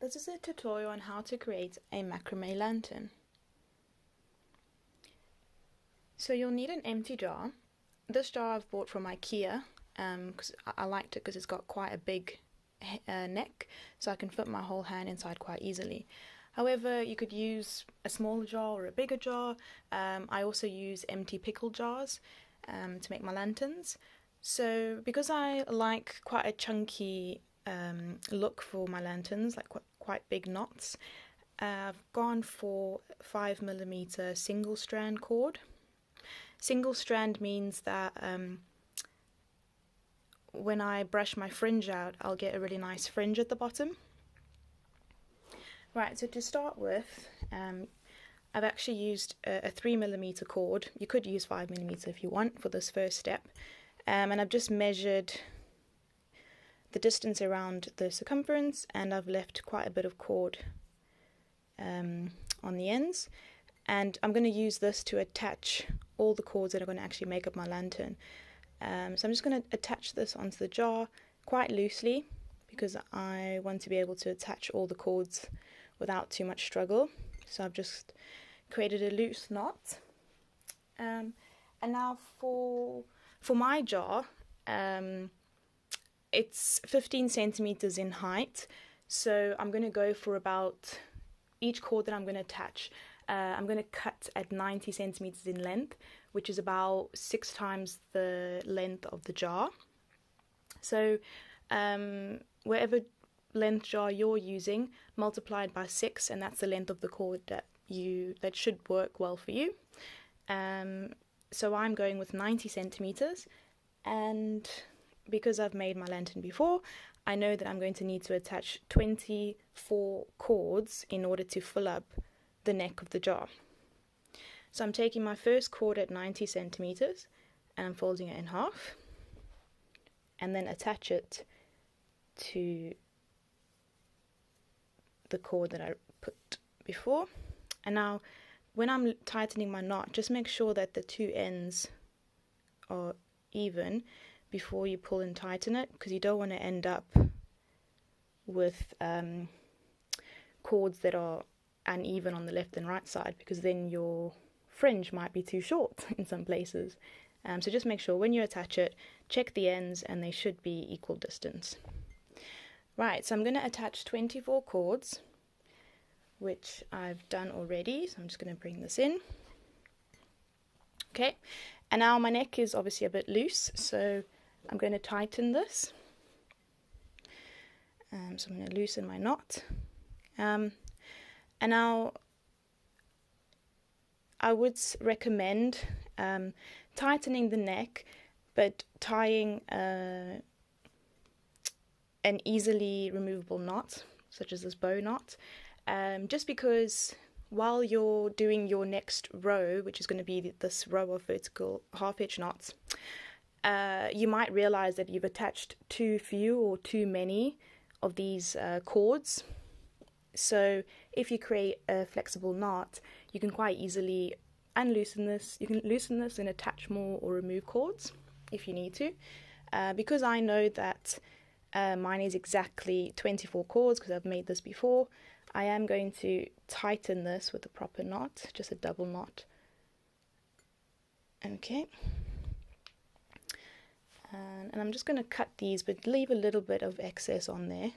This is a tutorial on how to create a macrame lantern. So you'll need an empty jar. This jar I've bought from IKEA because I liked it because it's got quite a big neck, so I can fit my whole hand inside quite easily. However, you could use a smaller jar or a bigger jar. I also use empty pickle jars to make my lanterns. So because I like quite a chunky look for my lanterns, like quite big knots, I've gone for 5mm single strand cord. Single strand means that when I brush my fringe out, I'll get a really nice fringe at the bottom. Right, so to start with, I've actually used a 3mm cord. You could use 5mm if you want for this first step. And I've just measured the distance around the circumference, and I've left quite a bit of cord on the ends. And I'm going to use this to attach all the cords that are going to actually make up my lantern. So I'm just going to attach this onto the jar quite loosely because I want to be able to attach all the cords without too much struggle. So I've just created a loose knot. And now for my jar, it's 15 centimeters in height. So I'm going to go for about each cord that I'm going to attach. I'm going to cut at 90 centimeters in length, which is about 6 times the length of the jar. So whatever length jar you're using, multiplied by 6, and that's the length of the cord that should work well for you. So I'm going with 90 centimeters, and because I've made my lantern before, I know that I'm going to need to attach 24 cords in order to fill up the neck of the jar. So I'm taking my first cord at 90 centimeters and I'm folding it in half and then attach it to the cord that I put before. And now when I'm tightening my knot, just make sure that the two ends are even before you pull and tighten it, because you don't want to end up with cords that are uneven on the left and right side, because then your fringe might be too short in some places. So just make sure when you attach it, check the ends and they should be equal distance. Right, so I'm going to attach 24 cords, which I've done already, so I'm just going to bring this in. Okay, and now my neck is obviously a bit loose, so I'm going to tighten this. So I'm going to loosen my knot. And now I would recommend tightening the neck, but tying an easily removable knot, such as this bow knot, just because while you're doing your next row, which is going to be this row of vertical half-hitch knots, you might realize that you've attached too few or too many of these cords. So if you create a flexible knot, you can quite easily unloosen this. You can loosen this and attach more or remove cords if you need to. Because I know that mine is exactly 24 cords because I've made this before, I am going to tighten this with a proper knot, just a double knot. Okay. And I'm just going to cut these, but leave a little bit of excess on there.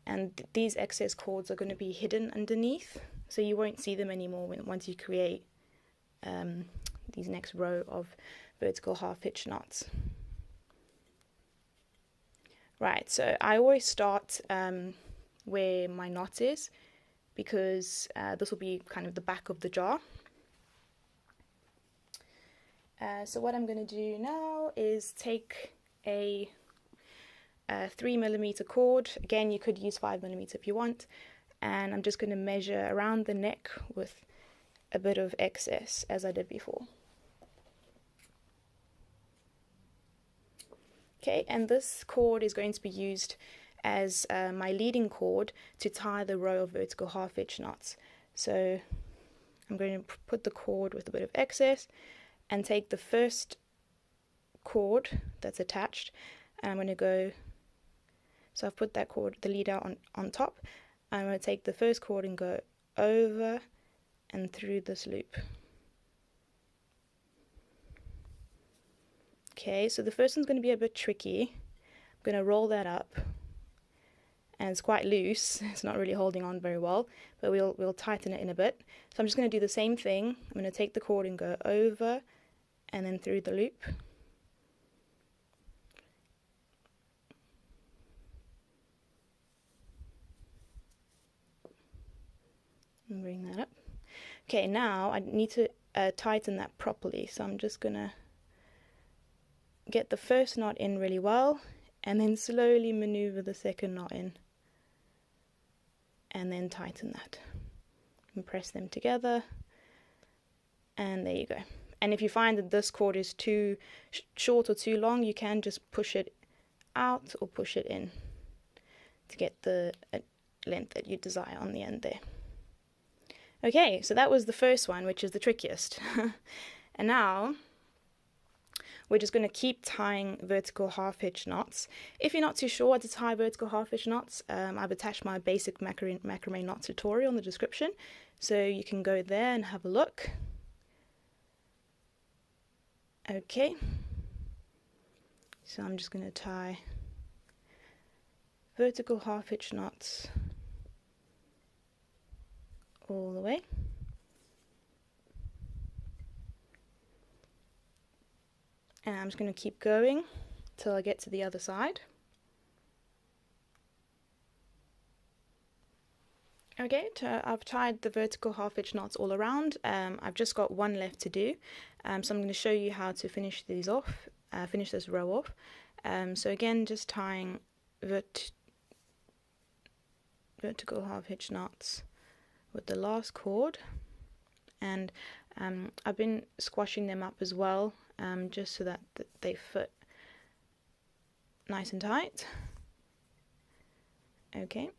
And these excess cords are going to be hidden underneath, so you won't see them anymore once you create these next row of vertical half-hitch knots. Right, so I always start where my knot is, because this will be kind of the back of the jar. So what I'm going to do now is take a 3mm cord. Again, you could use 5mm if you want, and I'm just going to measure around the neck with a bit of excess as I did before. Okay, and this cord is going to be used as my leading cord to tie the row of vertical half-hitch knots. So I'm going to put the cord with a bit of excess and take the first cord that's attached, and I'm going to go So I've put that cord, the leader, on top. I'm going to take the first cord and go over and through this loop. Okay, so the first one's going to be a bit tricky. I'm going to roll that up, and it's quite loose. It's not really holding on very well, but we'll tighten it in a bit. So I'm just going to do the same thing. I'm going to take the cord and go over and then through the loop. And bring that up. Okay, now I need to tighten that properly, so I'm just going to get the first knot in really well and then slowly maneuver the second knot in and then tighten that and press them together, and there you go. And if you find that this cord is too short or too long, you can just push it out or push it in to get the length that you desire on the end there. Okay, so that was the first one, which is the trickiest. And now we're just going to keep tying vertical half hitch knots. If you're not too sure how to tie vertical half hitch knots, I've attached my basic macrame knot tutorial in the description, so you can go there and have a look. Okay, so I'm just going to tie vertical half hitch knots all the way. And I'm just going to keep going till I get to the other side. Okay, I've tied the vertical half hitch knots all around. I've just got one left to do, so I'm going to show you how to finish these off, finish this row off. So again, just tying vertical half hitch knots with the last cord, and I've been squashing them up as well, just so that they fit nice and tight. Okay.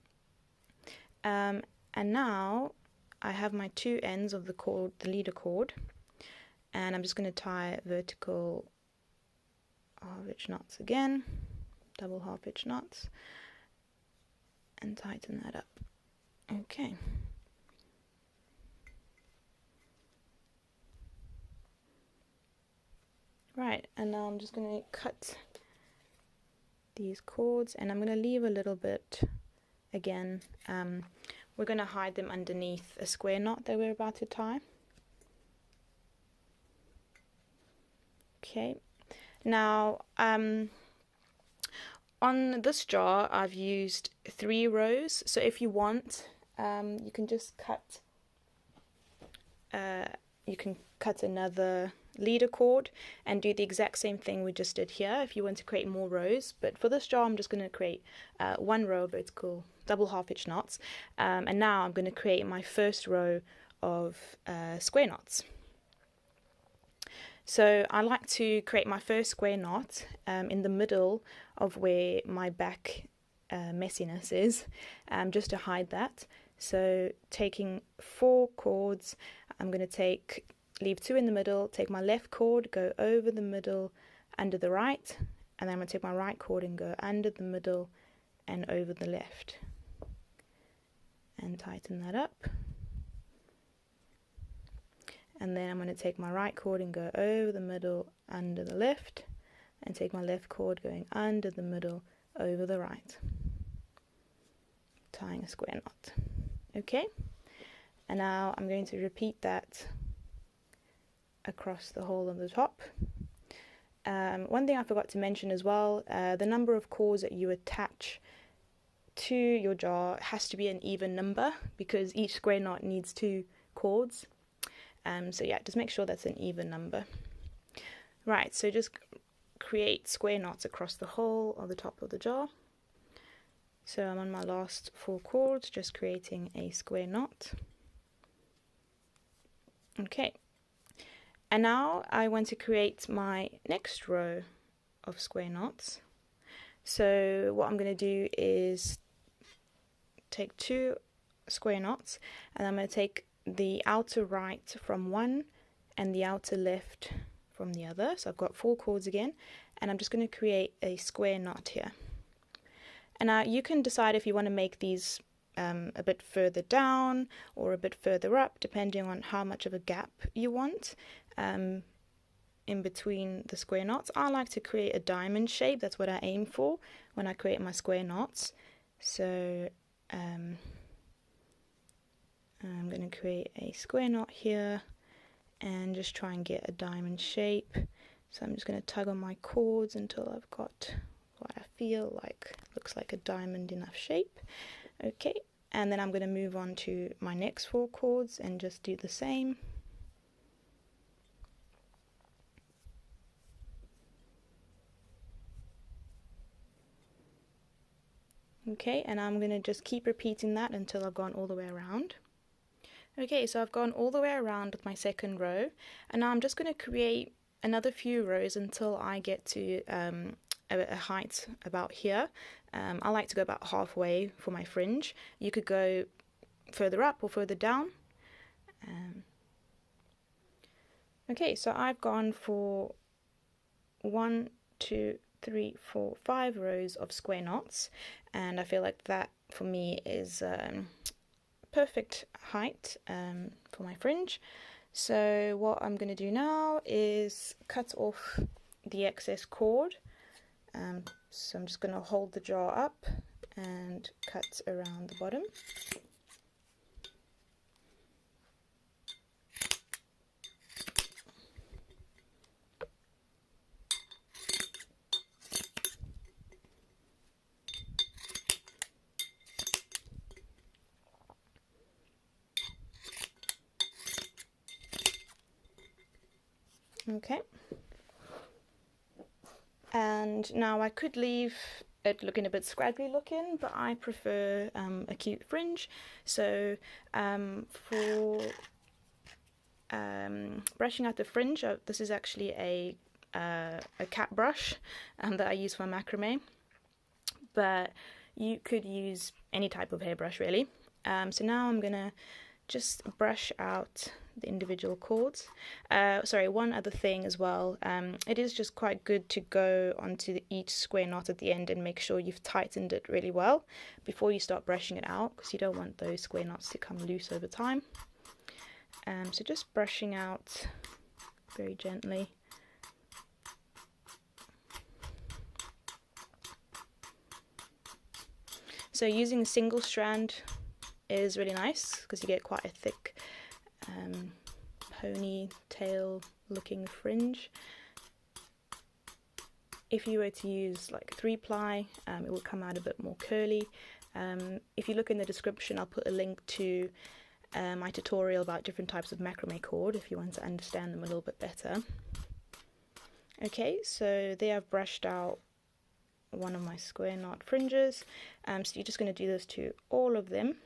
And now I have my two ends of the cord, the leader cord, and I'm just going to tie vertical half hitch knots again, double half hitch knots, and tighten that up. Okay. Right, and now I'm just going to cut these cords, and I'm going to leave a little bit again. We're going to hide them underneath a square knot that we're about to tie. Okay, now on this jar I've used 3 rows, so if you want, you can just cut another leader cord and do the exact same thing we just did here if you want to create more rows. But for this jar I'm just going to create 1 row of vertical double half hitch knots, and now I'm going to create my first row of square knots. So I like to create my first square knot in the middle of where my back messiness is, just to hide that. So taking 4 cords, I'm going to leave 2 in the middle, take my left cord, go over the middle, under the right, and then I'm going to take my right cord and go under the middle and over the left, and tighten that up. And then I'm going to take my right cord and go over the middle, under the left, and take my left cord going under the middle, over the right, tying a square knot. Okay, and now I'm going to repeat that across the whole of the top. One thing I forgot to mention as well, the number of cords that you attach to your jar has to be an even number, because each square knot needs 2 cords. So yeah, just make sure that's an even number. Right, so just create square knots across the whole of the top of the jar. So I'm on my last 4 cords, just creating a square knot. Okay, and now I want to create my next row of square knots. So what I'm going to do is take 2 square knots, and I'm going to take the outer right from one and the outer left from the other. So I've got 4 cords again, and I'm just going to create a square knot here. And you can decide if you want to make these a bit further down or a bit further up, depending on how much of a gap you want in between the square knots. I like to create a diamond shape. That's what I aim for when I create my square knots. So I'm going to create a square knot here and just try and get a diamond shape. So I'm just going to tug on my chords until I've got what I feel like looks like a diamond enough shape. Okay, and then I'm going to move on to my next 4 chords and just do the same. Okay, and I'm going to just keep repeating that until I've gone all the way around. Okay, so I've gone all the way around with my second row, and now I'm just going to create another few rows until I get to a height about here. I like to go about halfway for my fringe. You could go further up or further down. Okay, so I've gone for 1, 2, 3, 4, 5 rows of square knots, and I feel like that for me is perfect height for my fringe. So what I'm going to do now is cut off the excess cord. So I'm just going to hold the jar up and cut around the bottom. Okay. And now I could leave it looking a bit scraggly looking, but I prefer a cute fringe. So for brushing out the fringe, this is actually a cat brush that I use for macrame, but you could use any type of hairbrush really. So now I'm gonna just brush out the individual chords. Sorry, one other thing as well, it is just quite good to go onto each square knot at the end and make sure you've tightened it really well before you start brushing it out, because you don't want those square knots to come loose over time. So just brushing out very gently. So using a single strand is really nice because you get quite a thick ponytail looking fringe. If you were to use like 3-ply, it would come out a bit more curly. If you look in the description, I'll put a link to my tutorial about different types of macrame cord if you want to understand them a little bit better. Okay, so there I've brushed out one of my square knot fringes. So you're just going to do this to all of them.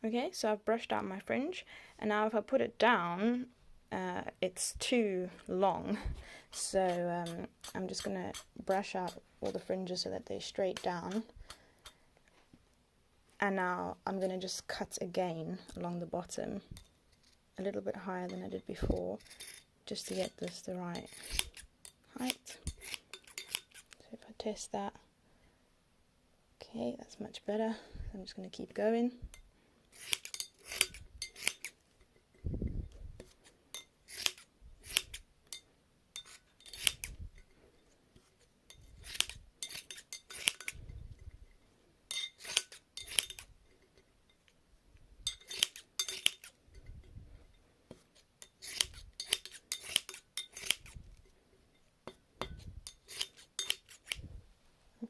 Okay, so I've brushed out my fringe, and now if I put it down, it's too long. So I'm just going to brush out all the fringes so that they're straight down. And now I'm going to just cut again along the bottom, a little bit higher than I did before, just to get this the right height. So if I test that, okay, that's much better. I'm just going to keep going.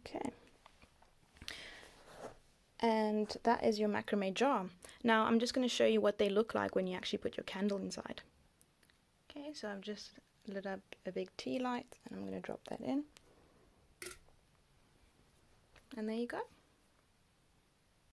Okay, and that is your macrame jar. Now I'm just going to show you what they look like when you actually put your candle inside. Okay, so I've just lit up a big tea light and I'm going to drop that in, and there you go.